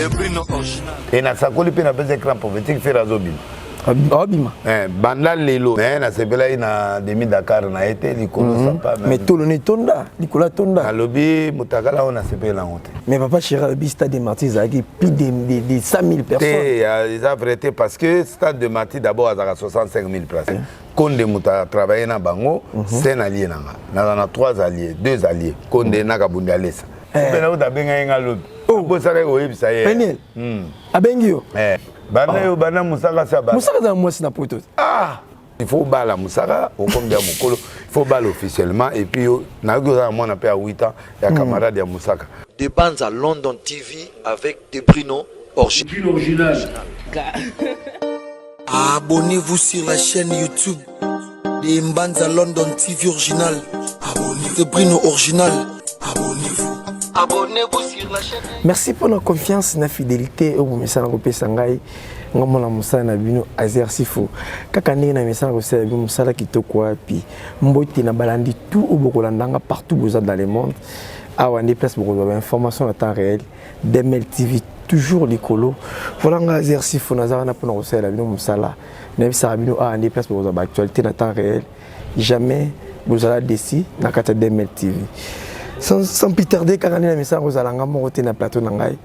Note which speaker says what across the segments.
Speaker 1: de Bruno original.
Speaker 2: Et na sakoli pe na bes écran prophétique faire azobim.
Speaker 3: Abima.
Speaker 2: Banda lelo mais na sebela ina demi Dakar na été likolo sapa.
Speaker 3: Mais tout le tonda, Nicolas tonda.
Speaker 2: Alobi mutakala on a sebela honte.
Speaker 3: Mais papa Chira le stade de Martyrs a plus de 100 000 personnes.
Speaker 2: Ils ont arrêté parce que stade de Martyrs d'abord a 65 000 places. Konde muta travailler na bango, c'est un allié nanga. Na 3 alliés, 2 alliés. Konde na kabunda lesa. Bena uta benga nga lobi. Bo sare ko yebisa ye.
Speaker 3: Penel. Abengio.
Speaker 2: Bana yo bana musaka sa bana.
Speaker 3: Musaka za mwasi na poto.
Speaker 2: Il faut bala musaka au comme dia mukolo. Il faut bala officiellement et puis na go za mwana pe à 8 ans ya camarade ya musaka.
Speaker 1: Des bandes à London TV avec des Bruno original. Abonnez-vous sur la chaîne YouTube des Mbanza London TV original. Abonnez-vous. Bruno original. Abonnez-vous. Abonnez-vous sur la chaîne.
Speaker 3: Merci pour la confiance et la fidélité au message de Sangai. Ngamo la musala na bino exercice kaka ndenge na message ko bino musala kitoko api mboti na balandi tout au bokolandanga partout vous dans le monde awa ndi place beaucoup d'informations en temps réel DML TV toujours likolo voilà nga exercice na za na pona ko sala bino musala na bisa bino a ndi place beaucoup d'actualité en temps réel jamais vous allez déci na kata DML TV sans plus tarder kaka ndenge na message ko zala ngamo ko na plateau na ngai.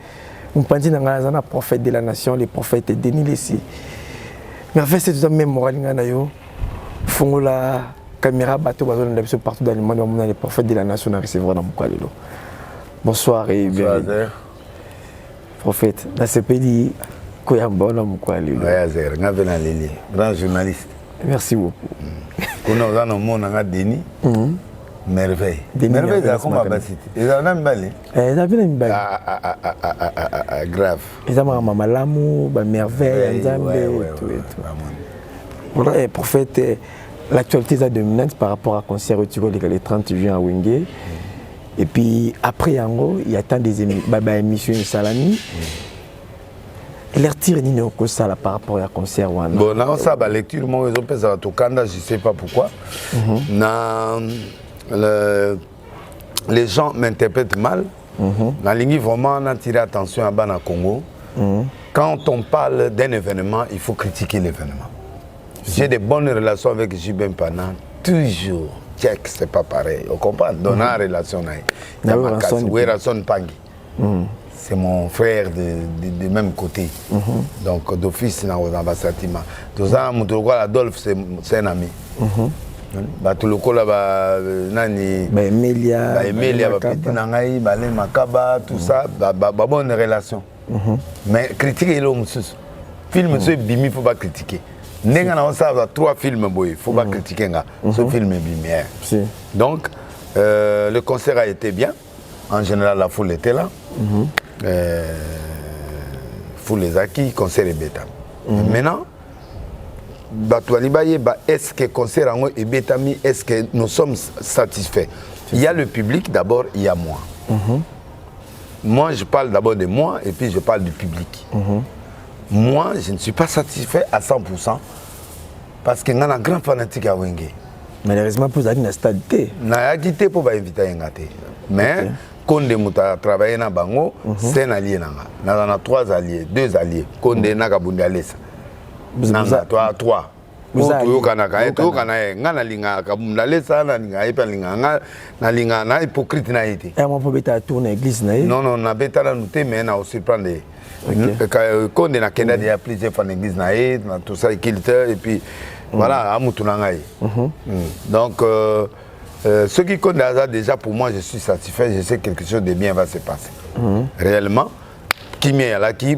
Speaker 3: On pense que le prophète de la nation, le prophète Denis Lessi. Mais en fait, c'est tout ça même moral. Font la caméra bateau partout dans le monde. On a le prophète de la nation à recevoir dans mon calilo. Bonsoir et bienvenue. Prophète, dans ce pays, Koyamba dans mon calilo.
Speaker 2: Grand journaliste.
Speaker 3: Merci beaucoup.
Speaker 2: Quand on a un monde à Denis. Merveille. Merveille, c'est comme Abasiti. Ils ont un balai.
Speaker 3: Ils ont bien une balle.
Speaker 2: Grave.
Speaker 3: Ils ont un malamu, merveille, voilà, prophète, l'actualité est dominante par rapport à concert le 30 juin à Wingé. Et puis après, il y a tant des émissions Salami. Et leur tir ni au ça par rapport à concert.
Speaker 2: Bon, là, ça, la lecture, moi, ils ont fait ça au Kanda, je ne sais pas pourquoi. Les gens m'interprètent mal. La ligne vraiment on a tiré attention à Bana Congo. Quand on parle d'un événement, il faut critiquer l'événement. J'ai des bonnes relations avec Jibem Pana, toujours. Tchèque, c'est pas pareil. On comprend. Dans la relation, Werrason Pangui. C'est mon frère de même côté. Donc d'office dans l'ambassadement. Tout ça, Adolphe, c'est un ami. Tout le coup là nani
Speaker 3: Emilia
Speaker 2: Nangai Balé Makaba tout ça bonne relation mais critiquer le film ce bimi faut pas critiquer nenga na ça 3 films boy faut pas critiquer ce film est bimi donc le concert a été bien en général la foule était là foule les acquis concert est bêta maintenant est-ce que concert et Betami, est-ce que nous sommes satisfaits? Il y a le public d'abord, il y a moi. Moi, je parle d'abord de moi et puis je parle du public. Moi, je ne suis pas satisfait à 100% parce que y a un grand fanatique à Wenge.
Speaker 3: Malheureusement, pour aller dans le stade.
Speaker 2: Je n'ai quitté pour inviter un gars. Mais Konde Mouta travaille dans Bango, c'est un allié. Nous avons 3 alliés, 2 alliés. Konde Nakabunda Lesa. Nanga toi tu kana ngana linga kabunda lesa na linga epa linga na linga na hypocrite na été
Speaker 3: moi pour beta tourner église na
Speaker 2: non na beta na nous mais na aussi prendre quand on a kenda dia plusieurs fois l'église na tout ça culture et puis voilà amutu na ngai donc ce qui compte déjà pour moi je suis satisfait, je sais que quelque chose de bien va se passer réellement qui m'est là qui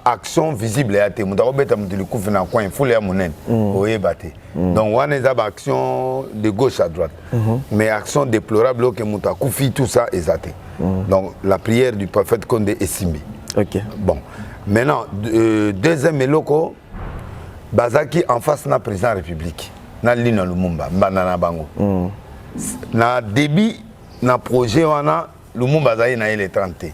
Speaker 2: action visible et até muta obeta mutili kufina coin il faut les monen oyebate donc on est à action de gauche à droite mais action déplorable que muta kufi tout ça est até donc la prière du prophète Condé est simbi.
Speaker 3: OK
Speaker 2: bon maintenant deuxième eloko bazaki en face na président de la République na Lino Lumumba banana bango na débit na projet wana Lumumba zai na ile 30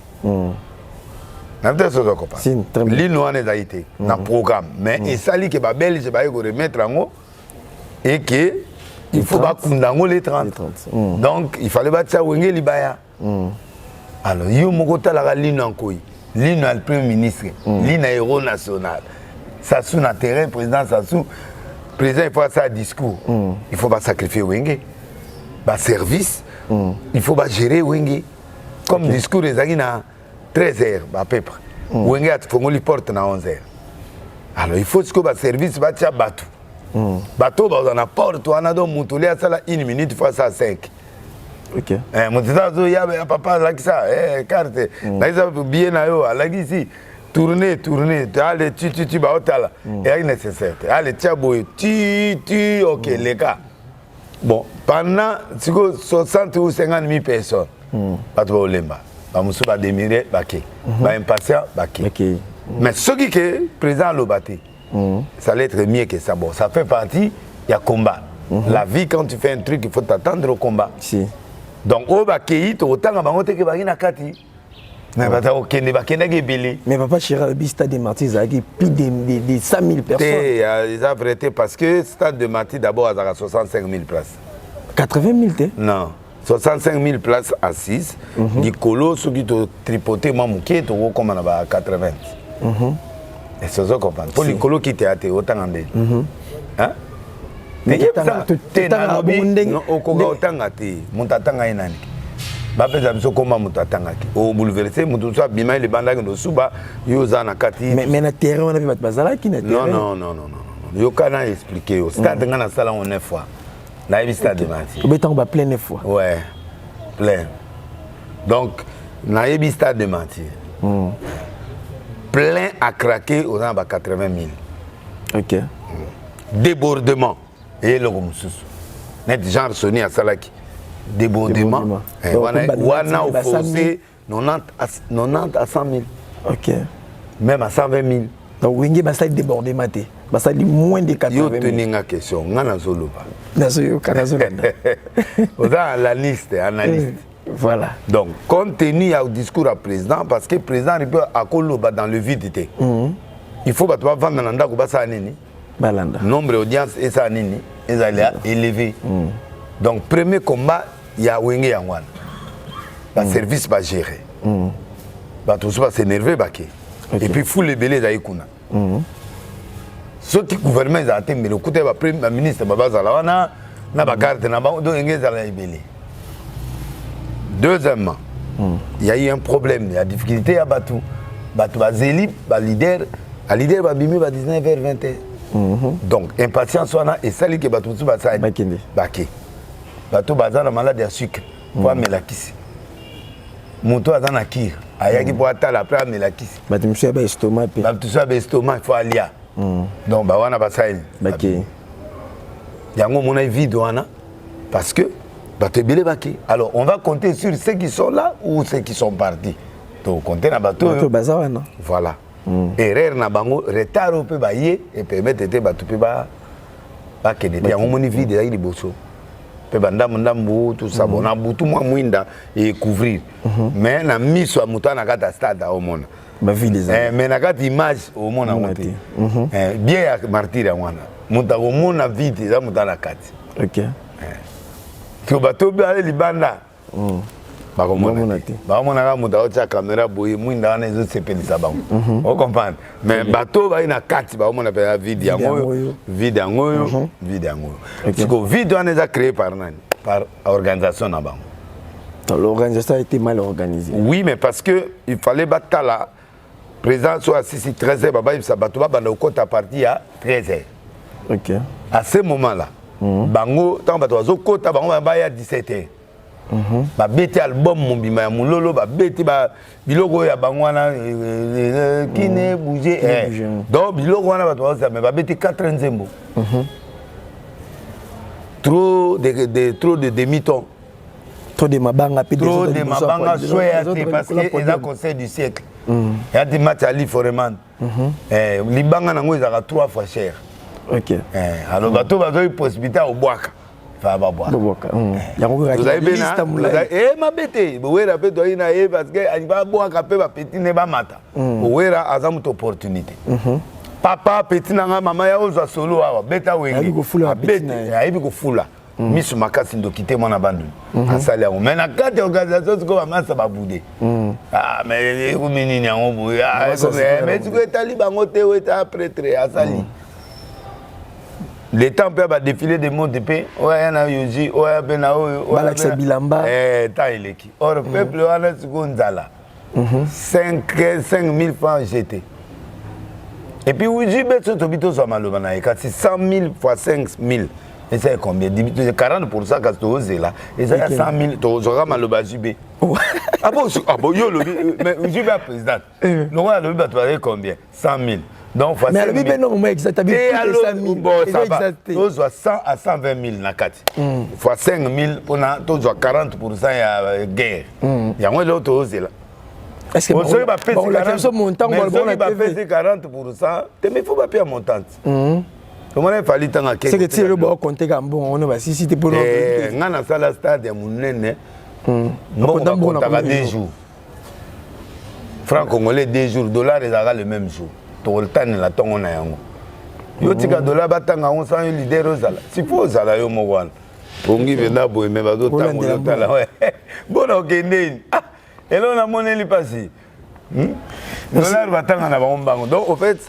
Speaker 2: L'île a été dans le programme. Mais il s'agit que les Belges vont remettre en haut et qu'il faut pas les 30. Donc il fallait battre Wenge Libaya. Alors, il y a un la ligne en koi. l'île le premier ministre, l'île héros national. Sassou na terrain, président Sassou, président il faut ça discours. Il faut pas sacrifier Wenge. Bah service, il faut pas gérer Wenge. Comme discours les agis na 13h à peu près. Wenge a fongoli porte na 11h. Alors il faut que le service va tia bateau. Bateau bah on a porte, on a donc moutolé à ça là 1 minute il faut ça 5.
Speaker 3: OK.
Speaker 2: Moutitazo ya papa là qui ça carte. Là ils ont bien na yo là ici. Tourner, allez, tu vas au tala. Et c'est nécessaire. Allez, tiens, ok, les gars. Bon, pendant 60 ou 50 000 personnes, pas de problème. Nous va démirer, impatient, mais ce qui est présent le bâti, ça allait être mieux que ça. Bon, ça fait partie, il y a combat. La vie, quand tu fais un truc, il faut t'attendre au combat.
Speaker 3: Si.
Speaker 2: Donc, au bâti, autant que Kati. Mais
Speaker 3: papa Chira, le stade de Martyrs, il y a plus de 100 000 personnes.
Speaker 2: Ils ont arrêté parce que le stade de Martyrs, d'abord, il y a 65 000 places.
Speaker 3: 80 000
Speaker 2: Non. 65 000 places assises. Les colos, ceux qui ont tripoté, moi, je suis comme à 80. Et c'est ça qu'on comprend. Pour les colos qui étaient à autant en dé. Hein? Mais il y a des gens bapeza biso koma mutu atangaki o bouleverser mutu so bima le bandaki no suba yo za na kati
Speaker 3: mais na terrain on a vu bazalaki na terrain
Speaker 2: non yo kana expliquer au stade ngana sala on 9 fois na yebi stade de
Speaker 3: betango ba plein 9 fois
Speaker 2: ouais plein donc na yebi stade de Martyrs plein à craquer aux ba 80 000.
Speaker 3: OK.
Speaker 2: Débordement et le mususu net genre Sony à salaki débordement. Wana au fossé 90 à 100 000.
Speaker 3: OK.
Speaker 2: Même à 120 000.
Speaker 3: Donc Wenge basa débordement té. Basa di moins de 80 000.
Speaker 2: Yo tenir une question, ngana zoloba.
Speaker 3: Nazo kanazo.
Speaker 2: Oza la liste, analyste.
Speaker 3: Voilà.
Speaker 2: Donc compte tenu au discours à président parce que président il peut akoloba dans le vide té. Il faut battre vendre dans ndako basa nini.
Speaker 3: Balanda.
Speaker 2: Nombre d'audience et ça nini, ils allaient élever. Donc, premier combat, il y a Wenge Yangwan. Le service va gérer. Tout ça va s'énerver. Et puis, il faut les belés d'Aïkouna. Ceux qui gouvernement, ils ont atteint, mais le côté de ministre, n'a pas carte, n'a pas de belé. Deuxièmement, il y a eu un problème, il y a des difficultés à Batou. Batou va zéli, va leader va bimi, va 19h20. Donc, impatience, et ça, qui va tout ça, va Baké. Bato bazana malade ya sucre pour amelakisi moto azana kir ayaki pour atala après amelakisi
Speaker 3: bato monsieur ba estomac pe
Speaker 2: bato so ba estomac faut alia donc ba wana basaini
Speaker 3: baki
Speaker 2: yango mona vide wana parce que bato ebele baki alors on va compter sur ceux qui sont là ou ceux qui sont partis donc compter na bato
Speaker 3: bazawana
Speaker 2: voilà erreur na bango retard pe ba ye et permettre te bato pe ba kende yango moni vide ya liboso bandambu tout ça bon abutu moi mwinda et couvrir mais na miso a mutu na kata stade au mona
Speaker 3: ba vie des
Speaker 2: mais na kata image au mona monté bien ya Martyrs ya mwana mutu au mona vite za mutu na kati
Speaker 3: OK
Speaker 2: to bato ba libanda ba komona ba mona ka mutu acha caméra boye mwinda na ezo sepelisa bango on comprend mais bato ba ina kati ba mona pe vide ya ngoyo vide ya ngoyo vide ya ngoyo siko vide on est créé par nani par organisation na bango
Speaker 3: l'organisation a été mal organisée
Speaker 2: oui mais parce que il fallait batala président soit assis 13h baba ça bato ba banda au à partir à 13h
Speaker 3: OK
Speaker 2: à ce moment là bango tant bato zo kota bango ba ya 17h ba beti album mobima ya mulolo ba beti ba biloko ya bangwana kine bouger donc biloko wana ba to mais ba beti 4 nzembo trop de demi-ton
Speaker 3: trop de mabanga puis
Speaker 2: trop de mabanga soyate parce que c'est un conseil du siècle il y a des matchs à l'Iforeman libanga nango ezaka 3 fois cher
Speaker 3: OK
Speaker 2: alors bato bazo possibilité au boaka vous avez bien ma bête bouera peut doit ina parce que il va boire capé va petit ne ba mata bouera azam opportunité papa petit nanga mama ya oza solo awa beta wengi beta ya ibi ko fula misu makasi ndo quitter mon abandu asali yango mais na kati organisation siko bamasa babude mais ekumini yango boye mais siko etali bango te weta prêtre asali le temps mpe badéfilé de monde mpe oya na yoji oya mpe na oyo
Speaker 3: balakisa bilamba
Speaker 2: temps eleki or peuple wana siko nzala 5 000 francs jeté et puis oui beto to bito so maloba na ekati 100 000 fois 5 000 et c'est combien 40% quand tu oses là et ça 100 000 tu auras maloba jibé ah bon yo le mais jibé président non le lobby tu vas combien 100 000 donc fois
Speaker 3: mais le lobby non moi exactement 100 000
Speaker 2: bon ça va tu auras 100 à 120 000 na kati fois 5 000 pour na tu auras 40% ya guerre ya moi là tu oses là
Speaker 3: est-ce que
Speaker 2: on va payer 40%,
Speaker 3: mais
Speaker 2: on va payer 40%, il faut pas payer un montant. Comment il fallait tant à
Speaker 3: c'est que tu le bon compter comme bon on va si c'était pour nous.
Speaker 2: On a ça la stade ya munene. On va compter 2 jours. Franc congolais 2 jours, dollar les aura le même jour. To le temps la tongo na yango. Yo tika dollar batanga on sent leader ozala. Si faut ozala yo mo wana. Pongi venda boy me bazo tango lotala ouais. Bon okende. Et là, on a monnaie li passé. Dollar batanga na bango. Donc, au fait,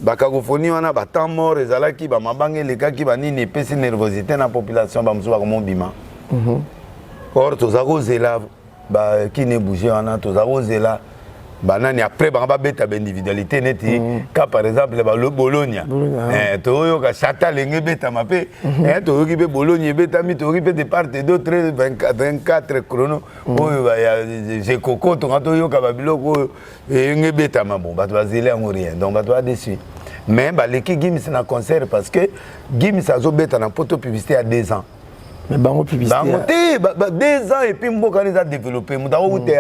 Speaker 2: la cacophonie, on a battant mort, les alaki, ba mabange, les gars qui va ni pèse nervosité dans la population, ba moussa comme bima. Or, tous à cause là, ba qui ne bougeait, on a tous à cause là. Banani après ba beta individualité neti ka par exemple le Bologna to yo ka chata lenge beta mape to yo be Bologna beta mi to yo de part de d'autres 24 chrono oyo ba ya je koko to yo ka ba biloko nge beta ma bon ba to azele en rien donc ba to déçu mais ba leki Gims na concert parce que Gims azo beta na poto publicité à 2 ans.
Speaker 3: Mais bango publicité.
Speaker 2: Bango te 2 ans et puis mboka les a développé. Muta outé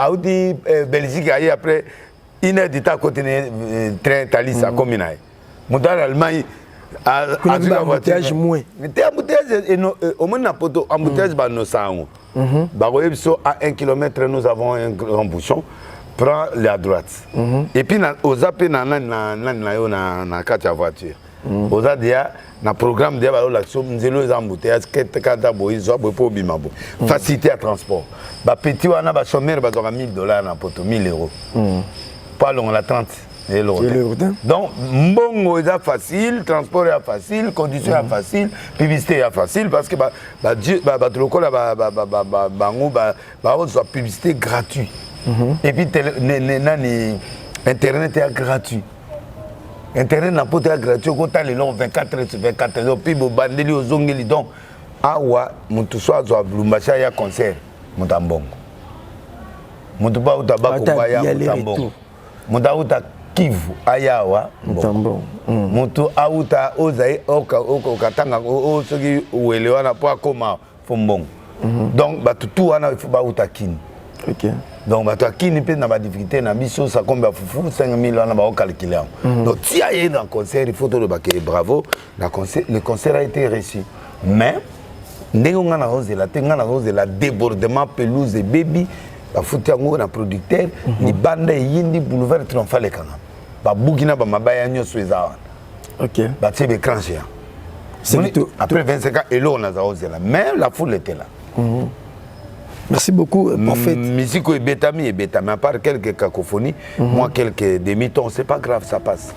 Speaker 2: Audi Belgique aille après une heure d'état côté train Thalys à Cominaï. Muta l'Allemagne a
Speaker 3: embouteillage moins.
Speaker 2: Mais embouteillage au moins na poto embouteillage ba no sango. Bango ebso à 1 km nous avons un bouchon. Prends la droite. Et puis aux appels na carte voiture. Aux adia na programme de l'action nzelo les embouteillages kata boizo pour bimabo facilité à transport ba petit wana ba chômeur ba doka $1000 na poto 1000 euros pas long la 30 euros donc mbongo est facile transport est facile condition est facile publicité est facile parce que ba lokola bango ba publicité gratuit et puis internet est gratuit. Internet n'a pas été gratuit, on a les longs 24 heures sur 24 heures, puis on a bandeli aux ongles, donc, awa, mon tout soit à Blumbacha, il y a concert, mon tambon. Mon tout pas au tabac, mon tambon. Mon taouta Kivu, ayawa, mon tambon. Mon tout aouta, ozaï, okatanga, osogi, ou elewana, pas comme fombon. Donc, tout wana, il faut pas outa kin. Ok. Donc, qui n'est pas dans la difficulté, ça combien de 5 000 ans, on va calculer. Donc, si il y a un concert, il faut te le baquer. Bravo, le concert a été réussi. Mais, on a la débordement, pelouse et baby, la foutango, la producteur, les bandes et yindi, boulevard triomphal et canam. Ba bougina, ba mabaya, nyo sueza. Ok. Ba tse be cran géant. Après 25 ans, et là, on a osé là. Mais la foule était là.
Speaker 3: Merci beaucoup, prophète.
Speaker 2: Musique est bêta, mais à part quelques cacophonies, moi, quelques demi-tons, c'est pas grave, ça passe.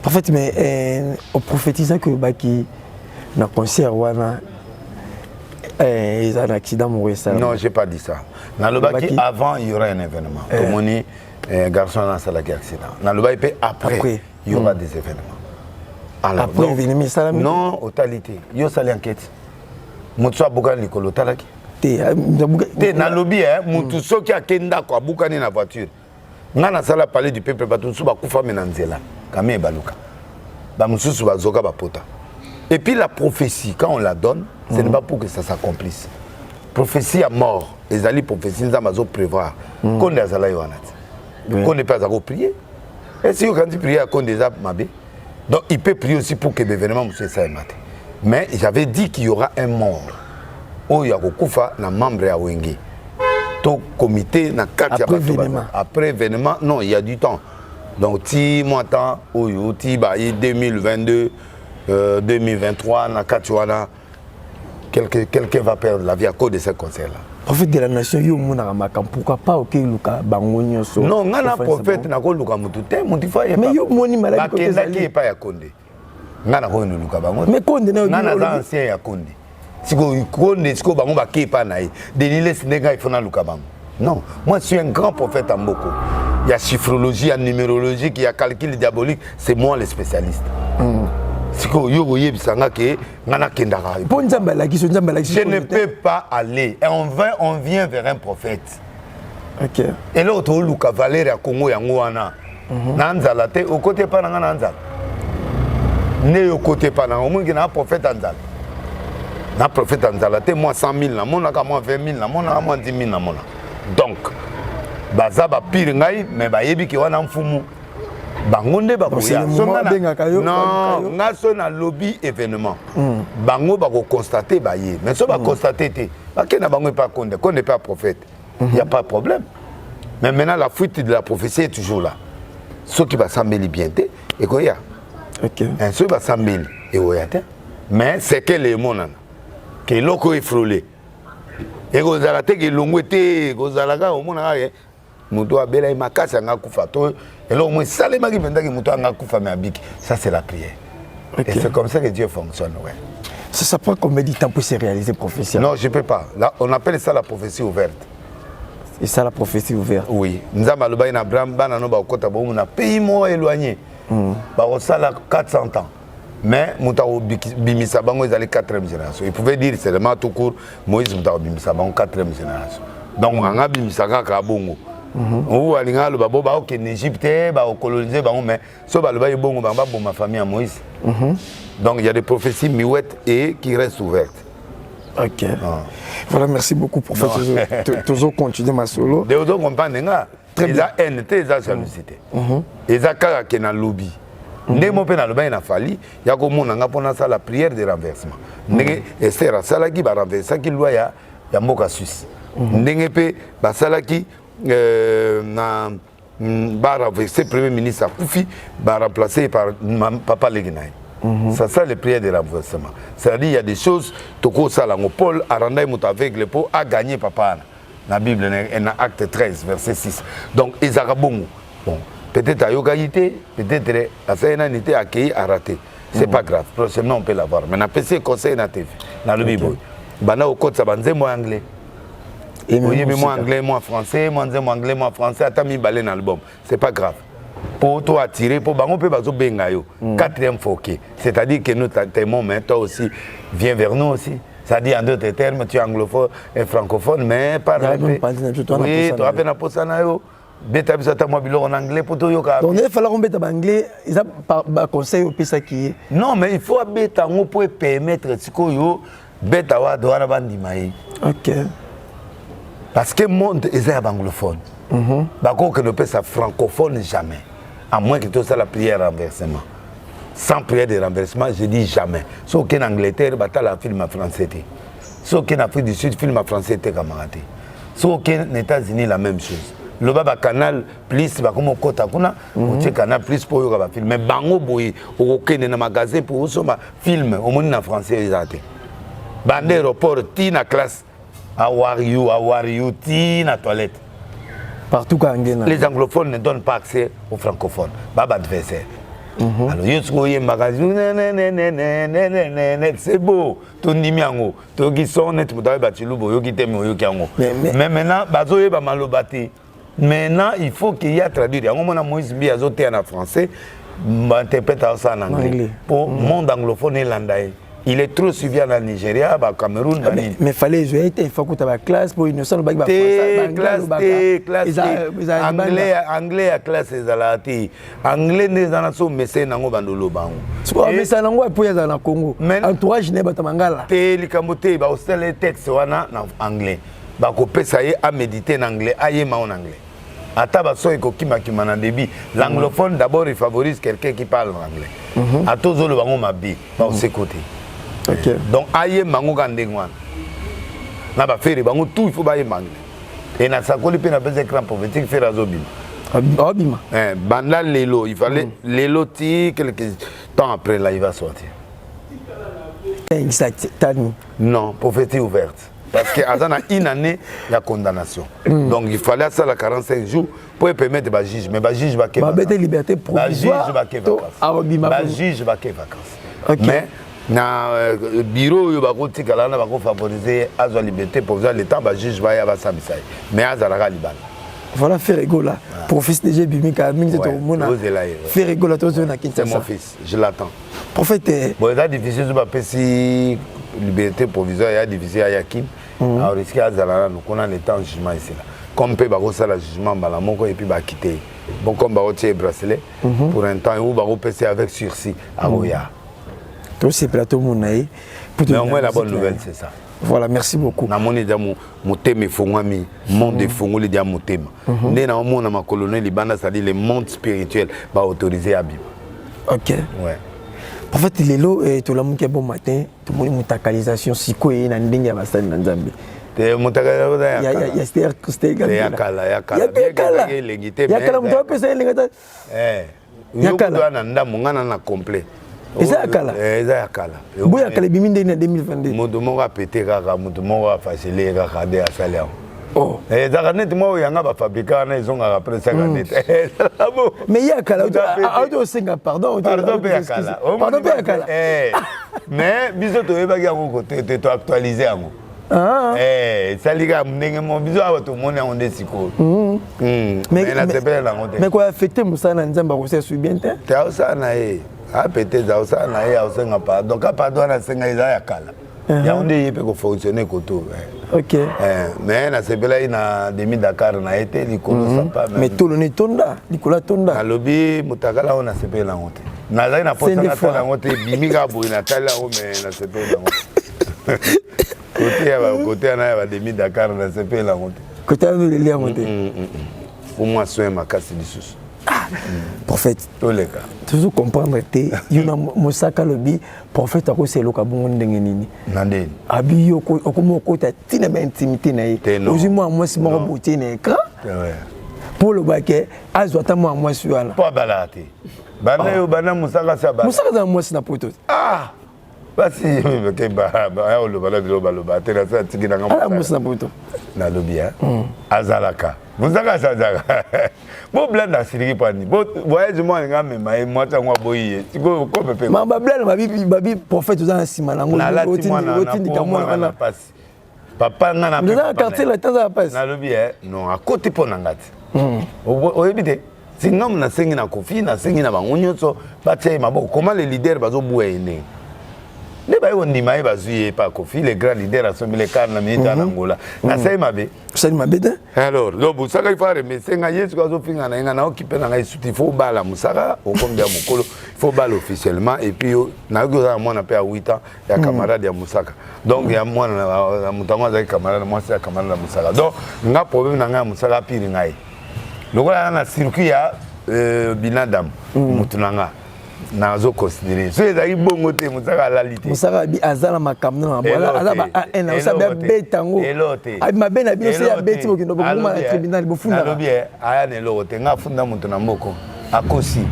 Speaker 3: Prophète, mais on prophétise que Baki, dans le concert, il y a un accident mourir ça.
Speaker 2: Non, j'ai pas dit ça. Dans le Baki, avant, il y aura un événement. Comme on dit, garçon dans la accident. Dans le Baki, après, il y aura des événements. Alors,
Speaker 3: après l'événement, ça
Speaker 2: non, totalité. Il y a une enquête. Moutsoua Bougan Likolo Talaki. Na lobby mutu soki akenda ko abukani na voiture ngana sala parler du peuple batusu ba kufa menanzela kame baluka ba mususu bazoka ba pota et puis la prophétie quand on la donne ce n'est pas pour que ça s'accomplisse prophétie à mort les ali prophétie nza mazo prévoir qu'on les ala yonat qu'on ne pas à prier et si quand tu pries à qu'on des mabe donc il peut prier aussi pour que l'événement monsieur ça mate mais j'avais dit qu'il y aura un mort. Oh, il y a un membre à Wengi. Tout comité na
Speaker 3: après événement.
Speaker 2: Après événement, non, il y a du temps. Donc, si moi, temps, oh, 2022, 2023, na Katuana, quelqu'un va perdre la vie à cause de ce concert-là.
Speaker 3: Prophète de la nation, yo mona makam pourquoi pas OK luka bangonyo so.
Speaker 2: Non, ngana prophète na ko luka mututé, mutifo ya.
Speaker 3: Mais yo moni maladie
Speaker 2: ko teza ki pa ya Konde. Ngana ko luka bango.
Speaker 3: Mais Konde na
Speaker 2: ngana ancien ya Konde. Siko Konde siko bango ba ki pa na yi. Denile sinega ifona luka bango. Non, moi je suis un grand prophète en Mboko. Il y a chiffrologie, il y a numérologie, il y a calcul diabolique, c'est moi le spécialiste. Je ne peux pas aller. Et on vient vers un prophète.
Speaker 3: Ok.
Speaker 2: Et là, on a Valérie à Congo et Angoana. Nanzala, au côté pas Nanzala. Né au côté pas Nanzala. Au moins, il y a un prophète Anzala. Un prophète Anzala, moi 100 000, moi 20 000, moi 10 000. Donc, baza ba pire ngai, mais ba yebi ki wana mfumu. Bangonde ba koya. Non, nga so na lobby événement. Bango ba ko constater ba ye. Mais so ba constater te. Ba ke na bango pas Konde, Konde pas prophète. Il y a pas de problème. Mais maintenant la fuite de la prophétie est toujours là. Ceux qui va s'embellir bien te et koya.
Speaker 3: OK.
Speaker 2: Un ceux va s'embellir et koya te. Mais c'est que les monana. Que loko est frôlé. Et gozala te ke longwete, gozala ga omona ga muto abela i makasi anga kufa to et là au moins salema ki venda ki muto anga kufa mais abiki. Ça c'est la prière. Okay. Et c'est comme ça que Dieu fonctionne, ouais.
Speaker 3: Ça prend combien de temps pour se réaliser prophétie?
Speaker 2: Non, je peux pas. Là, on appelle ça la prophétie ouverte.
Speaker 3: Et ça la prophétie ouverte? Oui.
Speaker 2: Nzamba loba ina Abraham bana no ba kota bo na pays mo éloigné. Ba osala 400 ans. Mais Moutao Bimisa Bango est allé 4e génération. Il pouvait dire seulement tout court Moïse Moutao Bimisa Bango 4e génération. Donc on a Bimisa Kaka Bongo. On a le babo ba ok en Égypte ba coloniser Bango mais so ba le ba Bongo ba bon ma famille à Moïse. Donc il y a des prophéties miouettes et qui restent ouvertes.
Speaker 3: OK. Voilà, merci beaucoup pour faire toujours continuer ma solo.
Speaker 2: De autres comprendre nga. Ils a haine, ils a jalousie. Ils a kaka qui na lobby. Ndemo pe na loba ina fali ya ko mona nga pona ça la prière de renversement ndenge Esther salaki ba renverser ki loi ya mboka Suisse ndenge pe ba salaki na ba renverser premier ministre Koufi ba remplacer par Papa Leguinaï. Ça les prières de renversement. C'est-à-dire il y a des choses toko sala ngo Paul aranda muta aveugle pour a gagner papa na Bible na acte 13 verset 6. Donc Ezarabongo. Bon, peut-être à Yogaïté, peut-être à Saïnanité, accueilli, à rater. C'est pas grave, prochainement on peut l'avoir. Mais on a PC conseil na TV, dans le Bible. Bana au code ça banze moi anglais. Et moi anglais, moi français, moi anglais, moi français, attends mi balé dans l'album. C'est pas grave. Pour toi attirer, pour bango peut bazo bengayo. 4e foqué. C'est-à-dire que nous t'aimons, mais toi aussi viens vers nous aussi. Ça dit en d'autres termes, tu es anglophone et francophone, mais par oui, tu as peine à poser ça. Beta bisata moi bilo en anglais pour tout yoka.
Speaker 3: Donc il fallait qu'on beta en anglais, ils a pas conseil au pisa qui.
Speaker 2: Non mais il faut beta on peut permettre siko yo beta wa doara bandi mai.
Speaker 3: OK.
Speaker 2: Parce que monde est anglophone. Bah quoi que ne peut ça francophone jamais. À moins que tout ça la prière renversement. Sans prière de renversement, je dis jamais. Sauf qu'en Angleterre, bata la film en français. Sauf qu'en Afrique du Sud, film en français camarade. Sauf qu'en États-Unis la même chose. Le baba canal plus ba comme kota kuna on canal plus pour yo ba film mais bango boy au kene na magasin pour soma film au monde en français exacté bande aéroport tina classe how are you tina toilette
Speaker 3: partout quand
Speaker 2: les anglophones ne donnent pas accès aux francophones baba adversaire alors yo tsko ye magasin c'est beau ton nimiango to gi sonnet mudaye ba tilubo yo ki temi yo ki ango mais maintenant bazo ye ba malobati. Maintenant, il faut qu'il y ait traduit. On a Moïse Biazoté en français, interprète ça en anglais. Pour le monde anglophone et landais. Il est trop suivi en Nigeria, au Cameroun.
Speaker 3: Mais il fallait jouer, il faut que tu aies la classe pour une seule bague.
Speaker 2: Classe, anglais à classe, anglais n'est pas un médecin dans le bandolo.
Speaker 3: Mais ça n'a pas pour y aller au Congo. Entourage n'est pas mangala.
Speaker 2: Les camotés, bah, c'est les textes en anglais. Bakopé ça y à méditer en anglais, aïe en anglais. Atabaso et kokima qui m'en a débit. L'anglophone d'abord il favorise quelqu'un qui parle en anglais. À tous le bango mabi, par ses côtés. Donc aïe mango gandengwan. Na ba faire bango tout il faut bailler anglais. Et na sakoli pe na besoin écran prophétique faire azobim.
Speaker 3: Abima.
Speaker 2: Banda lelo, il fallait lelo ti quelques temps après là il va sortir. Non, prophétie ouverte. Parce qu'il y a une année de condamnation. Donc il fallait ça la 45 jours pour permettre de juge. Mais le juge va qu'il
Speaker 3: liberté provisoire.
Speaker 2: Le juge va qu'il vacances. Mais dans le bureau, il va favoriser la liberté provisoire. L'État va juge va y avoir ça. Mais il va y
Speaker 3: voilà, faire rigolo là. Prophète de Bimika, faire rigolo
Speaker 2: c'est mon fils, je l'attends.
Speaker 3: Prophète.
Speaker 2: Bon, il est difficile de passer si liberté provisoire, il est difficile à Yakin. On risque à Zalana, nous connaissons le temps de jugement ici. Comme peut faire le jugement, et puis quitter. Bon, comme on tient bracelet, pour un temps, on va passer avec sursis à Roya.
Speaker 3: Tous ces plateaux, mais
Speaker 2: au moins la bonne nouvelle, c'est ça.
Speaker 3: Voilà, merci beaucoup.
Speaker 2: Na moni dia mon thème fongami monde de fongo le dia mon thème. Né na mon ma colonel libana ça dit le monde spirituel va autoriser à Bible.
Speaker 3: OK.
Speaker 2: Ouais.
Speaker 3: En fait, lelo et tout le monde qui est bon matin, tout le monde mutakalisation siko et na ndenge ya basani na Nzambe.
Speaker 2: Te mutakalisation
Speaker 3: ya c'était
Speaker 2: ya kala ya kala na ndamu ngana na complet.
Speaker 3: Eza yakala.
Speaker 2: Eza yakala.
Speaker 3: Boya kala biminde na 2022.
Speaker 2: Mutu moko apete kaka mutu moko afasile kaka de asalia.
Speaker 3: Oh.
Speaker 2: Ezaka net mo yanga ba fabrika na izonga après 50 net.
Speaker 3: Mais yakala auto senga pardon.
Speaker 2: Pardon pe yakala.
Speaker 3: Pardon pe yakala.
Speaker 2: Mais biso to yeba ki yango côté to actualiser yango. Salika ndenge mo biso aba to mona on desiko. Mais la tebela na ngote.
Speaker 3: Mais quoi affecter musana nzamba ko se su bien te?
Speaker 2: Ta osana peut-être ça na ya osenga pas donc pardon na senga eza ya kala ya onde yepe ko fonctionner koto
Speaker 3: OK
Speaker 2: mais na sebela ina demi Dakar na été likolo sapa
Speaker 3: mais tout le tonda likola tonda
Speaker 2: alobi mutakala ona sebela ngote na za ina posa na tala ngote bimika bo ina tala o mais na sebela ngote côté na ya demi Dakar na sebela ngote
Speaker 3: côté le lien ngote
Speaker 2: au moins soin makasi lisusu.
Speaker 3: Prophète,
Speaker 2: Toleka.
Speaker 3: toujours comprendre que yuna mosaka lobi prophète ako selo ka bongo ndenge nini.
Speaker 2: Nandeni.
Speaker 3: Abi yoko okomo kota tina ba intimité na ye. Ozimo moi si moko boté na écran.
Speaker 2: Ouais.
Speaker 3: Pour le baquet, azwata moi suana.
Speaker 2: Pas balate. Bana yo bana musaka sa ba.
Speaker 3: Musaka za moi na poto.
Speaker 2: Ah. Basi ke ba ya lo bala bilo balo ba tena sa tikina ngam.
Speaker 3: Ah musna poto.
Speaker 2: Na lobi azalaka. Musaka sa zaka. Bo blanda siriki pani. Bo voyage mo nga mema e mwata ngwa boyi. Tiko ko pepe.
Speaker 3: Ma blanda babi prophète za sima na ngo.
Speaker 2: Otindika mwana na pasi. Papa nga na
Speaker 3: papa. Nza quartier la taza pasi.
Speaker 2: Na lobi non a côté pona ngati. Oyebite. Singa mna sengi na kofi na sengi na bangonyoso batie maboko. Comment les leaders bazo buya ene. Ne ba yo ndima e bazuye pa kofi les grands leaders asombi les carnes na minute en Angola. Na sai mabe.
Speaker 3: Sai mabe de.
Speaker 2: Alors, donc Musaka il faut remettre senga yesu kazo finga na nga na okipe na ngai suti faut bala Musaka au comme dia mokolo. Il faut bala officiellement et puis na go za mwana pe a 8 ans ya camarade ya Musaka. Donc ya mwana na mutango za camarade moi c'est camarade na Musaka. Donc nga problème na nga Musaka pire ngai. Lokola na circuit ya binadam mutunanga. Nazo considérer so ezali bongo te musaka lalité
Speaker 3: musaka bi azala makamno na bola azaba en osaba betango abi mabena bi so ya beti bokindo bokuma na tribunal bofunda
Speaker 2: na bien aya ne lote nga funda mutu na mboko akosi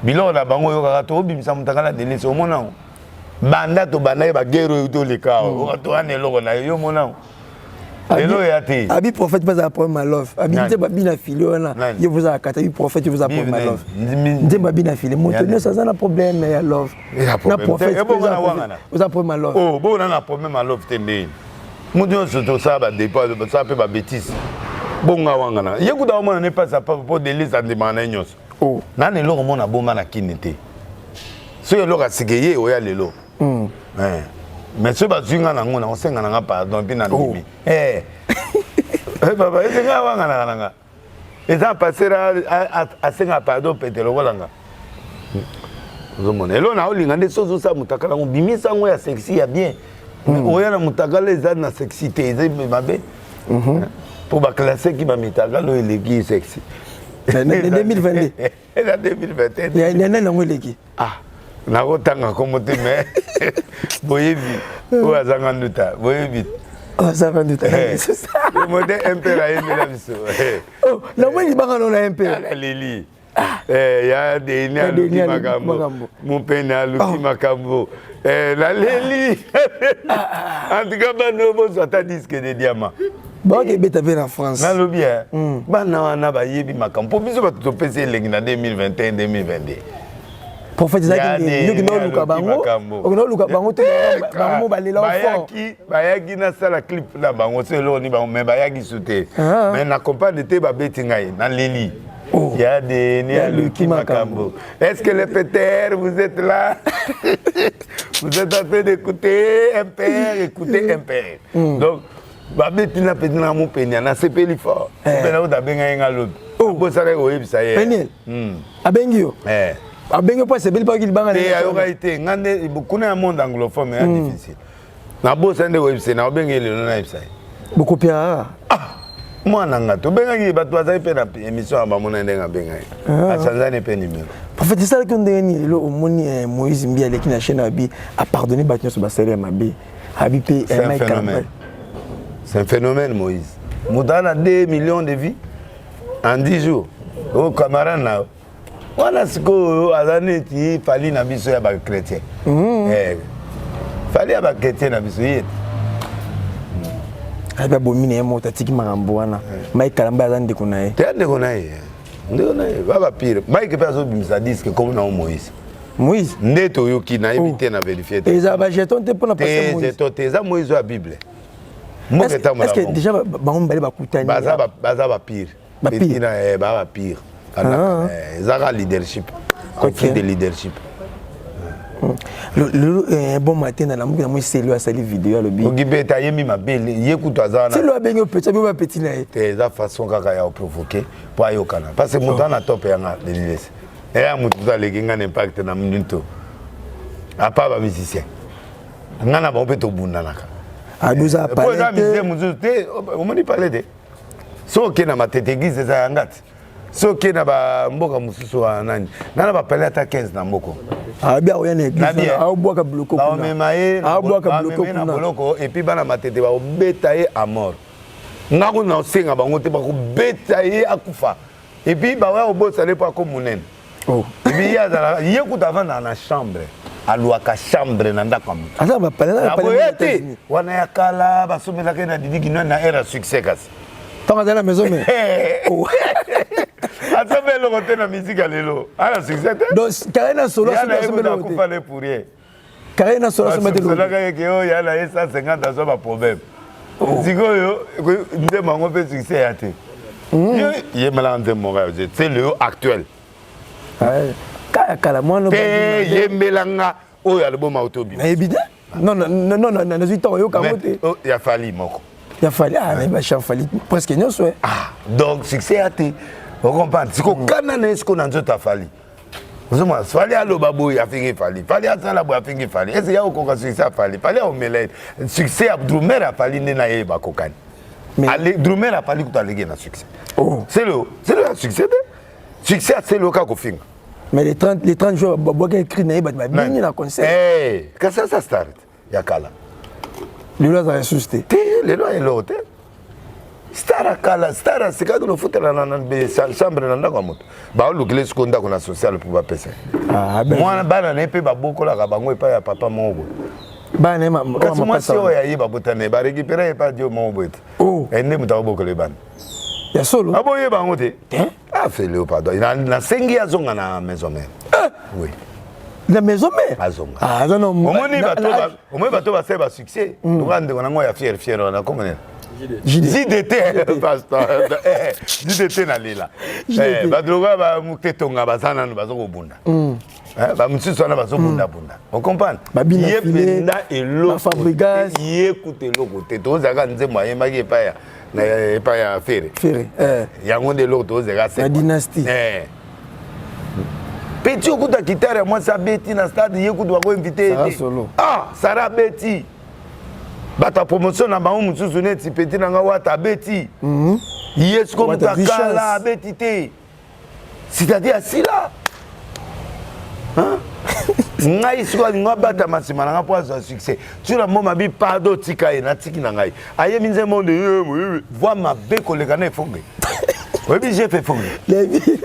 Speaker 2: bilo na bango yo kaka to bimisa mutakala delise o mona banda to banda ba guerre to le kao to ane loko na yo mona Hello yati.
Speaker 3: Abi prophète pas à prendre ma love. Abi nte babi na filé ona. Je vous a kata bi prophète je vous a prendre ma love. Nte babi na filé. Mon tenir ça na problème ya love. Na prophète vous a prendre ma love.
Speaker 2: Oh, bon na problème ma love tende. Mon Dieu surtout ça ba départ ça peut ba bêtise. Bon nga wanga na. Ye kuda mona ne pas ça pour délice en demandant nyos. Oh, na ne lo mona bomba na kinete. So yo lo ka sigeye o ya lelo. Mais ce bazinga na ngona osenga na pardon puis na ndimi baba esenga wanga na nga eza passer à senga pardon petelo kolanga zomona elo na olinga nde sozo sa mutakala ngo bimisa ngo ya sexy ya bien oya na mutakala eza na sexité eza mabe pour ba classer ki ba mitakala eleki sexy
Speaker 3: en 2022
Speaker 2: en 2021
Speaker 3: ya nene na ngo eleki
Speaker 2: na kotanga komote mais boyebi o azanga nduta boyebi
Speaker 3: azanga nduta
Speaker 2: le modèle impère a aimé la biso
Speaker 3: oh la moi libanga non la impère
Speaker 2: la leli ya Denis aluki makambo mupene aluki makambo la leli en tout cas bano bozo ata disque de diamant
Speaker 3: baoke beta pe na France
Speaker 2: nalobi bana wana bayebi makambo po biso bato topesa elengi na 2021 2022
Speaker 3: prophète Isaac yoki no luka bango okino luka bango te bango balela fort
Speaker 2: bayaki na sala clip na bango selo ni bango mais bayaki soute mais na compagne te babeti ngai na leli il y a des Luki Makambo. Est-ce que les pétères, vous êtes là? Vous êtes en train d'écouter un père, écouter un père. Donc, Babetina Pétina mon Pénia, c'est peli fort. Pénia ou d'Abenga Ngalob. Bon, ça va ça y est.
Speaker 3: Péniel. Abengio. Abengio, pas c'est bel pas qu'il banga.
Speaker 2: Et aura été, ngande, beaucoup d'un monde anglophone, mais difficile. Na bo sende website, na Abenga le non website.
Speaker 3: Beaucoup pire.
Speaker 2: Moi nanga to benga ki bato bazali pe na émission aba mona ndenga benga asanzane pe numéro
Speaker 3: prophète ça que ndeni lo omoni Moïse Mbia leki na chaîne abi a pardonné batio so basale mabe abi pe
Speaker 2: c'est un phénomène Moïse mudana 2 millions de vies en 10 jours au camarade na wana siko azane ti fali na biso ya ba chrétien fali ya ba chrétien na biso yé
Speaker 3: Aba bomine emo tatiki makambo wana Mike Kalamba azande kunaye
Speaker 2: te ande kunaye baba pire Mike pe azo bimisa disque comme na Moïse ndeto yoki na éviter na vérifier te
Speaker 3: eza ba jeton te pona passer
Speaker 2: Moïse jeton te eza Moïse ya Bible
Speaker 3: est-ce que déjà bango mbali bakutani
Speaker 2: baza ba pire betina ba pire eza leadership conflit de leadership.
Speaker 3: Le bon matin dans la mouille moi c'est lui a sali vidéo le bi
Speaker 2: ogibeta yemi mabele yekutu azana
Speaker 3: c'est lui a bengo petit ba petit na
Speaker 2: te za façon kaka ya provoquer pour ayokana parce que mutana top yanga de l'IS et ya mutu za lekinga impact na minute apa ba musicien ngana ba opeto bundanaka
Speaker 3: a nous a parlé
Speaker 2: pour musicien mutu te o moni parler de so ke na matete gize za ngati so ke na ba mboka mususu wa nani nana ba parler ata 15 na mboko
Speaker 3: bien oya na église a boka bloco
Speaker 2: ba memaye
Speaker 3: a boka bloco
Speaker 2: na boloko et puis bana matete ba obeta ye à mort ngako na senga bango te ba ko beta ye akufa et puis ba wa obosa le pa ko munene et puis ya za ye kuta vana na chambre aluaka chambre na ndako mu
Speaker 3: asa ba parler
Speaker 2: wana ya kala ba somela ke na didiki na era succès kasi
Speaker 3: tant dans la maison mais
Speaker 2: Attends, le côté de la musique à l'élo. Ah, la succès.
Speaker 3: Donc, Karina Solo,
Speaker 2: c'est le pour rien.
Speaker 3: Karina Solo, c'est le
Speaker 2: il y a la 150 dans un problème. Si vous avez succès à terre. Il y a malin de Montréal. C'est le actuel. Il y a Mélanga. Oh, il y a le bon autobus.
Speaker 3: Évidemment. Non,
Speaker 2: il a fallu, Moko.
Speaker 3: Il a fallu, mais il a fallu presque non, soit.
Speaker 2: Ah, donc succès à terre. Vous comprenez? Si vous avez ce qu'on a dit, fallu. Vous savez, fallait aller au babou, il a fait fallu. Fallait aller à la boîte, il a fait fallu. Est-ce qu'il y a aucun succès à fallu? Fallait au mêlé. Succès à Drumer a fallu, n'est pas yéba cocaine. Mais Drumer a fallu que tu aies gagné un succès. C'est le succès. Succès, c'est le cas qu'on fait.
Speaker 3: Mais les 30 jours, boire écrit n'est pas bien la concert.
Speaker 2: Eh, quand ça start, il y a qu'à là.
Speaker 3: Les lois ont ressuscité.
Speaker 2: Les lois et l'autre. Stara c'est quand on fout dans la chambre dans la moto. Bah le glisse qu'on a qu'on a social pour pas passer. Moi bana ne peut pas beaucoup la bango et pas ya papa mon go.
Speaker 3: Bana ma
Speaker 2: moi si on y va botane ba récupérer pas Dieu mon boîte. Et ne muta beaucoup les ban.
Speaker 3: Ya solo.
Speaker 2: Ah bon y bango te. Ah fait le pardon. Na sengi azonga na maison mère. Oui.
Speaker 3: La maison mère.
Speaker 2: Azonga.
Speaker 3: Ah non non.
Speaker 2: Au moins bato va faire succès. Nous rendre on a moi ya fier on a comment JDT pasteur JDT na lela badroga ba muketonga bazana no bazokobunda ba mutsusu na bazobunda on comprend yé penda elo
Speaker 3: fabrigas
Speaker 2: yé écoute loko te tozaka nzembo yemaki pa ya fere yango de loko tozaka c'est
Speaker 3: la dynastie
Speaker 2: petit okuta kitare moi ça beti na stade yé écoute ba ko inviter Sarah Betty bata promotion na bango mususu neti peti nanga wata beti yes comme ta kala beti te c'est-à-dire asila ngai siko nga bata masima nanga po azo succès tu la moma bi pardon tika e na tiki na ngai aye minze monde voix ma be koleka na fonge Oui, j'ai fait fond.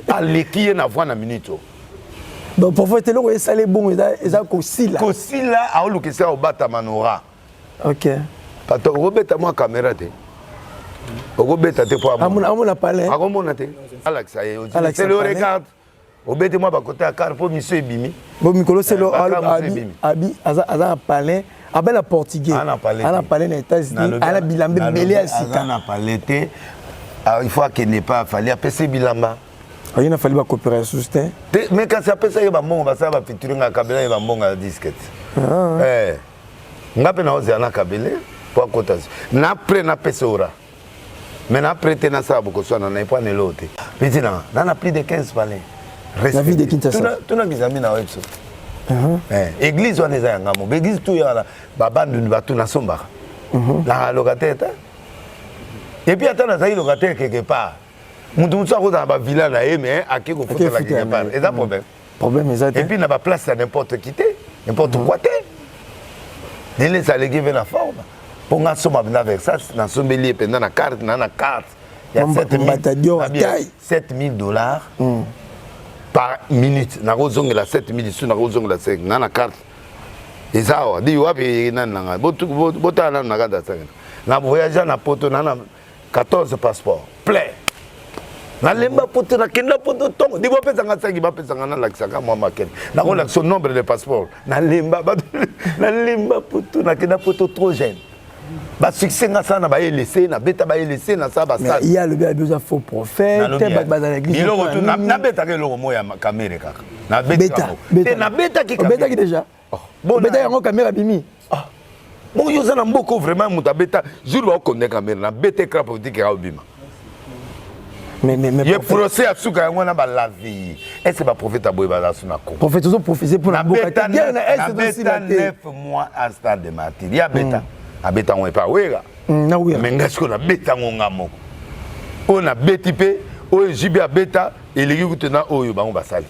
Speaker 2: Allez, qui est na voix na minute.
Speaker 3: Donc parfois tu le ça les bons ils ont Kosila.
Speaker 2: Kosila a eu que ça au bata manora.
Speaker 3: OK.
Speaker 2: Parce que Robert moi caméra té. Robert té pour moi.
Speaker 3: Amona parler.
Speaker 2: Amona té. Alex aye. C'est le regarde. Robert moi ba côté à car pour monsieur Bimi.
Speaker 3: Bon Mikolo c'est le abi aza parler. Abel a portugais.
Speaker 2: Ana
Speaker 3: parler aux États-Unis. Ana bilambe belé à Sika.
Speaker 2: Ana parler té. Il faut qu'il n'est pas fallu appeler bilamba.
Speaker 3: Il a fallu coopérer sur ce.
Speaker 2: Mais quand ça peut ça il va mon va ça va featuring à Kabila il va mon à disquette. Eh. Ngape na ozi ana Kabila pour côté. Na pré na pesora. Mais na prêté na ça beaucoup soit na pas ne l'autre. Petit na plus de 15 palais.
Speaker 3: La vie de Kinshasa.
Speaker 2: Tu na bizami na wetu. Église on est à ngamo. Église tout ya la baba ndu batu na somba. La locataire. Et puis attends na ça locataire quelque part. Nous sommes dans la villa là, mais à qui vous faites la quelque part. Et ça problème.
Speaker 3: Problème exact.
Speaker 2: Et puis n'a pas place à n'importe qui, n'importe quoi. Il laisse aller give la forme. Pour nga somme avec ça, dans son bélier pendant la carte, dans la carte. Il y a $7,000 par minute. Na rozong la 7,000 sous na rozong la 5 na carte. Et ça dit wapi nana bota na ngada ça. Na voyager na poto na 14 passeports plein. Na lemba poto na kenda poto tongo di bopesa nga sangi bapesa nga na laksaka mwa makel na ko lakso nombre de passeports na lemba poto na kenda poto trop jeune ba succès nga sana ba laisser na beta ba laisser na ça ba ça
Speaker 3: il y a le besoin faux prophète ba dans l'église
Speaker 2: il lo na beta ke lo moya caméra kaka na beta na beta ki
Speaker 3: déjà bon beta yango caméra bimi
Speaker 2: bon yo za na mboko vraiment muta beta jour ba ko ne caméra na beta crap pour dire que bima. Mais il procès à Souka on a la vie. Est-ce que le prophète a beau sur na ko?
Speaker 3: Prophète ont prophétisé pour la
Speaker 2: bêta 9 mois à stade de martyr. Il y a bêta. A bêta on est pas wera.
Speaker 3: Na wera.
Speaker 2: Mais ngas ko na bêta ngonga moko. On a bétipé, o jibi a bêta et les gouttes na oyo ba on ba sali.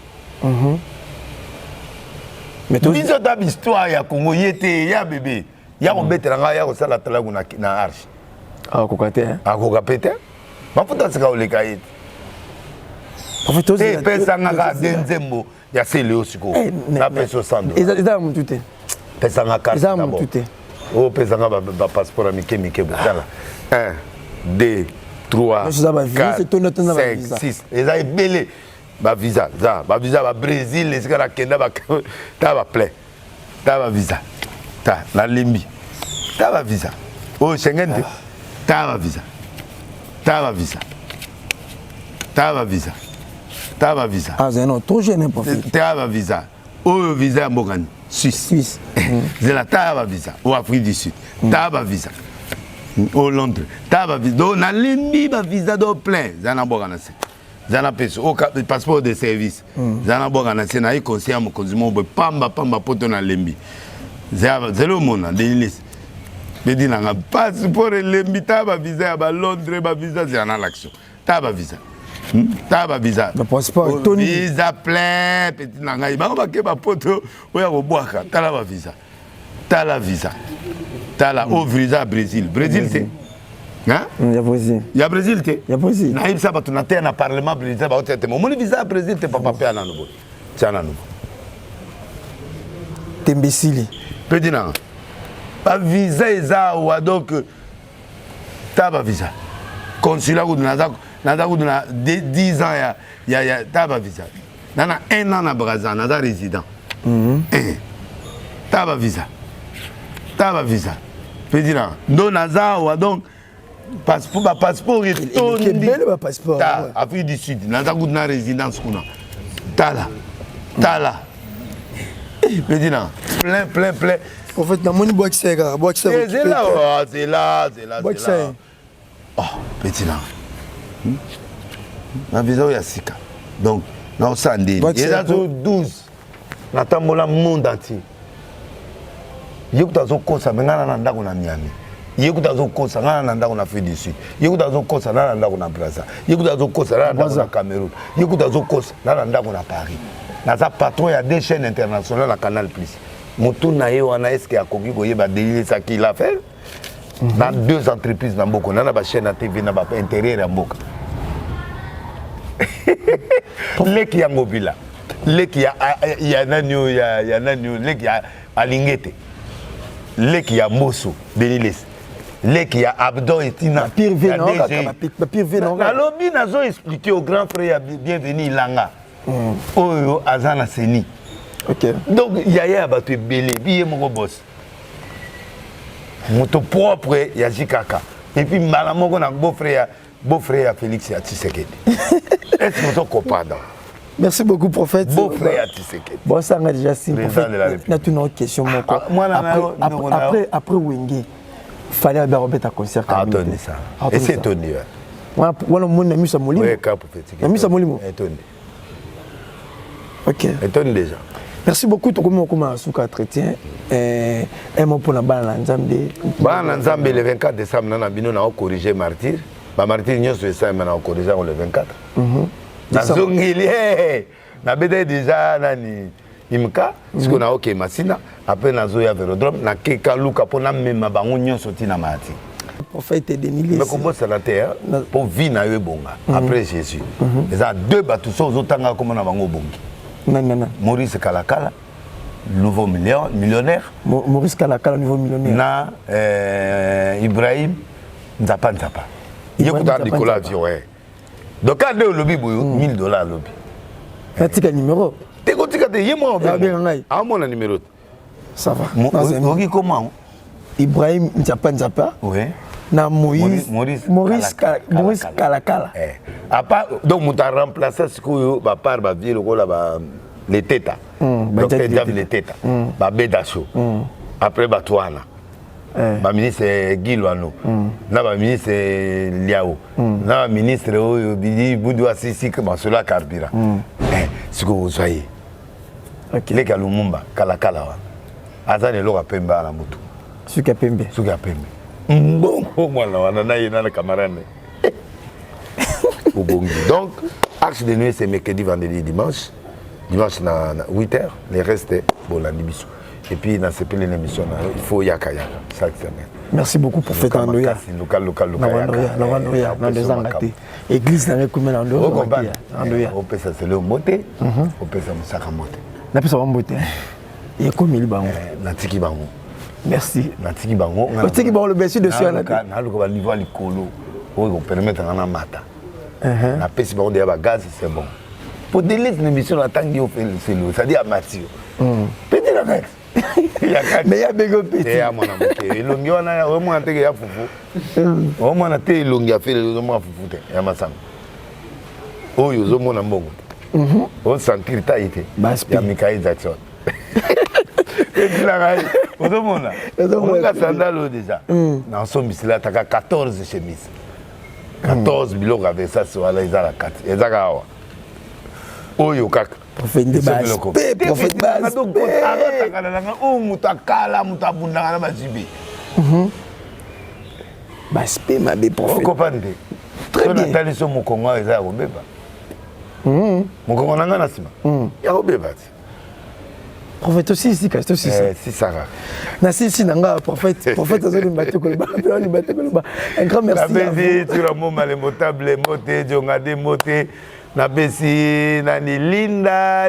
Speaker 2: Mais tout ça dans l'histoire ya Congo yete ya bébé. Ya on bêta nga ya ko sala talagu na arche.
Speaker 3: Ah ko kate hein.
Speaker 2: Ah ko kapete. Mafuta sika olekaye.
Speaker 3: Profitoze.
Speaker 2: Pesa ngaka denzembo ya sele osiko. Na pesa $100.
Speaker 3: Eza mutute.
Speaker 2: Pesa ngaka.
Speaker 3: Eza mutute.
Speaker 2: O pesa ngaba ba passeport amike botala. 1 2 3 4 5 6. Eza ebele ba visa. Ba visa ba Brésil, les sika kenda ba ta ba plein. Ta ba visa. Ta na limbi. Ta ba visa. O Schengen. Ta ba visa. Tava visa.
Speaker 3: Ah, c'est non, trop jeune pour faire.
Speaker 2: Tava visa. O visa mbokani. Suisse. C'est la tava visa. Au Afrique du Sud. Tava visa. Au Londres. Tava visa. Donc na limbi ba visa do plein. Zana mbokana se. Zana peso. Au passeport de service. Zana mbokana se na conseiller mo konzimo bo pamba poto na limbi. Zelo mona de mais dis nga passeport lembi taba visa ya ba Londres ba visa c'est en l'action taba visa le
Speaker 3: passeport
Speaker 2: visa plein petit nga ba ke ba poto oya ko boaka tala ba visa tala au visa Brésil c'est hein ya Brésil te na ibsa ba tuna te na parlement Brésil ba otete mo visa Brésil te papa pe ana nouveau c'est ana nouveau
Speaker 3: tembesili
Speaker 2: petit nga pas visa eza donc taba visa consulat ou na 10 ans ya taba visa nana 1 an na Brazza na résident taba visa pedina ndo naza wa donc passeport
Speaker 3: retourné belle ba passeport
Speaker 2: Afrique du Sud naza na résidence kuna tala pedina plein.
Speaker 3: En fait, dans mon boxer,
Speaker 2: c'est là. Oh, petit là. Na visa ya sika. Donc, na osande. Et là 12. Na tambola monde entier. Yekuta zo kosa ngana na ndako na Miami. Yekuta zo kosa ngana na ndako na Afrique du Sud. Yekuta zo kosa na ndako na Brazza. Yekuta zo kosa na ndako na Cameroun. Yekuta zo kosa na ndako na Paris. Na za patron ya des chaînes internationales à Canal+. Mutuna ye wana eske akoki koyeba délire ça qu'il a fait dans 2 entreprises na mboko na ba chaîne na TV na ba intérieur ya mboka leki ya ngobila leki ya nanio ya nanio leki ya alingete leki ya moso beniles leki ya abdo etina
Speaker 3: pire veno
Speaker 2: nalobi nazo expliquer au grand frère bienvenu ilanga oyo azana seni donc yaya bato ebele biye moko boss moto propre ya jikaka et puis mbala moko na beau-frère à Félix et à Tshisekedi. Est-ce que vous comprenez?
Speaker 3: Merci beaucoup, prophète.
Speaker 2: Beau-frère à Tshisekedi.
Speaker 3: Bon, ça m'a déjà signé.
Speaker 2: Président de la République.
Speaker 3: Une autre question. Après Wenge, il fallait remettre un concert.
Speaker 2: Attendez ça. Et c'est étonné.
Speaker 3: Voilà, mon ami Samouli.
Speaker 2: Oui, quand prophétique.
Speaker 3: Ami Samouli.
Speaker 2: Étonné.
Speaker 3: Ok.
Speaker 2: Étonné déjà.
Speaker 3: Merci beaucoup. Tu as souka chrétien. Un mot pour la balle Nzambe.
Speaker 2: Balle Nzambe le 24 décembre, nous avons corrigé Martyr. Martyr, nous avons corrigé le 24. Nazongili, na bede déjà nani imka, parce qu'on a ok Massina. Après nazoya Vélodrome, na keka luka pour na même bango nyonso tina mati.
Speaker 3: Prophète Denis.
Speaker 2: Mais comment ça la terre pour vivre na bonga. Après Jésus. Les a deux bateaux aux autres comme na bango bongi.
Speaker 3: Non.
Speaker 2: Maurice Kalakala, nouveau millionnaire.
Speaker 3: Maurice Kalakala, nouveau millionnaire.
Speaker 2: Na Ibrahim Nzapa. Il y a Nicolas Avion. Donc, quand on a lobby, $1000 lobby.
Speaker 3: Tu as un numéro?
Speaker 2: Tu as un numéro.
Speaker 3: Ça va.
Speaker 2: Comment?
Speaker 3: Ibrahim Nzapa.
Speaker 2: Oui.
Speaker 3: Na Maurice Kalakala.
Speaker 2: Donc, on a remplacé ce que va par les tétas. Donc, les tétas. Bédacho. Après, Batouana. Ma ministre Guy Loano, ma ministre Liao, ma ministre Bidi Boudou Assisi, comme cela Carbira. Ce que vous soyez. Les Kalumumba, Kalakala. Azan et Laura Pemba à la moto.
Speaker 3: Suka Pembe.
Speaker 2: Bon, moi, on a une camarade. Donc, axe de nuit, c'est mercredi, vendredi, dimanche. Dimanche, à 8h. Les restes, bon, la Nibissou. Et puis, dans cette émission, il faut Yaka.
Speaker 3: Merci beaucoup pour faire un loya.
Speaker 2: Local.
Speaker 3: Dans les Angaté. Église, dans les communes en dehors.
Speaker 2: On peut s'asseoir au moté, on peut s'asseoir au moté.
Speaker 3: On peut s'asseoir au moté. Et comme il bango.
Speaker 2: Natiki bango.
Speaker 3: Merci.
Speaker 2: Natiki bango.
Speaker 3: Natiki bango, le bessu de soi.
Speaker 2: Na le niveau à l'écolo. On permet de faire un mata. Na pesi bango de gaz, c'est bon. Pour délaisser l'émission, la tangue au fait le celo, c'est-à-dire à Mathieu. Petit la tête.
Speaker 3: Mais il y a des petit.
Speaker 2: Et à mon amour. Et l'ongi, on a vraiment un tégué à foufou. On a été l'ongi à faire le moment à foufou. Et à ma sang. Oh, yo, zo mon amour. On sentit ta été. Il y a Michael Jackson. Et puis là, on a sandalo déjà. Dans son bis là, t'as 14 chemises. 14 bilog avec ça sur la Isara 4. Et ça, oh, yo, kak.
Speaker 3: Prophète de base. Prophète de base.
Speaker 2: Oh, mutakala, mutabunda, na bazibi.
Speaker 3: Baspe, ma bé prophète.
Speaker 2: Vous comprenez? Très bien. Tu as dit que mon Congo est à Robeba. Mon Congo n'a pas de il y a Robeba.
Speaker 3: Prophète aussi ici, c'est aussi ça.
Speaker 2: C'est ça.
Speaker 3: Nasi ici, nanga prophète. Prophète azoli mbate koloba. Un grand merci.
Speaker 2: La bébé, tu as mon mal motable, moté, jongade, moté. Na besi nani Linda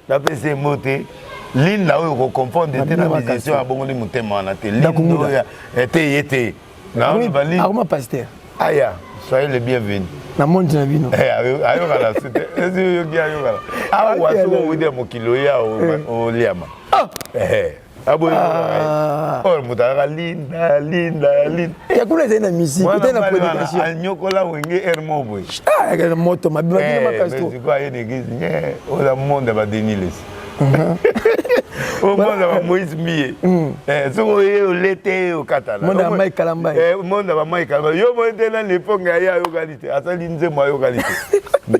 Speaker 2: na besi moté Linda oyo ko confondre te na musicien a bongo li mutema na te Linda ya était na bali
Speaker 3: arma pasteur
Speaker 2: aya soyez le bienvenu
Speaker 3: na monde na bino
Speaker 2: ayo kala c'était yo gi ayo kala awa so wo de mokilo ya o liama Oh, mutaka Linda.
Speaker 3: Ya kuna tena musique, tena prédication.
Speaker 2: Anyokola wenge hermo boy.
Speaker 3: Ah, ya moto mabima bina makasto.
Speaker 2: Mais quoi une église, o la monde va deniles. O monde va Moïse Mie. So o l'été au Katala.
Speaker 3: Monde va Mai Kalamba.
Speaker 2: Monde va Mai Kalamba. Yo mo tena l'époque ya yo qualité. Asali nze mo yo qualité.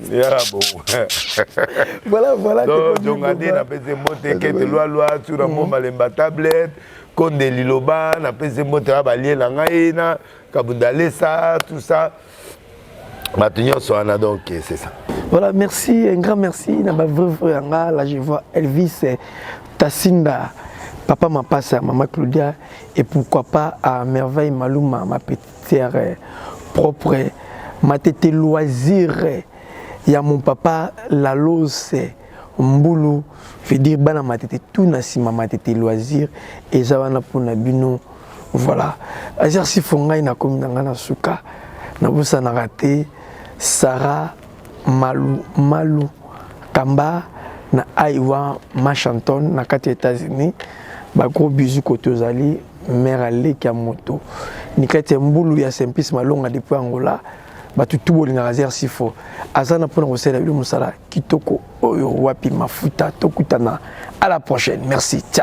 Speaker 2: Ya bon.
Speaker 3: Voilà.
Speaker 2: Donc jongade na pese mote ke te loi sur la mo malemba tablette. Konde liloba na pese mote ba liela ngai na kabundale ça tout ça. Maintenant soana donc c'est ça.
Speaker 3: Voilà, merci, un grand merci. Na ba vrai frère là je vois Elvis Tassinda, papa m'a passé à maman Claudia et pourquoi pas à Merveille Maluma, ma petite sœur propre matete loisir ya mon papa Lalose Mbulu veut dire bana matete tout na sima matete loisir et ça wana pona bino voilà exercice fongai na komi na suka na bosa na raté Sarah Malu Kamba na Aiwa Machanton na kati États-Unis ba gros bisous côté ozali mère Aleki ya moto ni kati Mbulu ya Simplice Malonga depuis Angola batu tout bolinga exercice fo azana pona ko sela bilo musala kitoko oyo wapi mafuta tokutana à la prochaine merci ciao.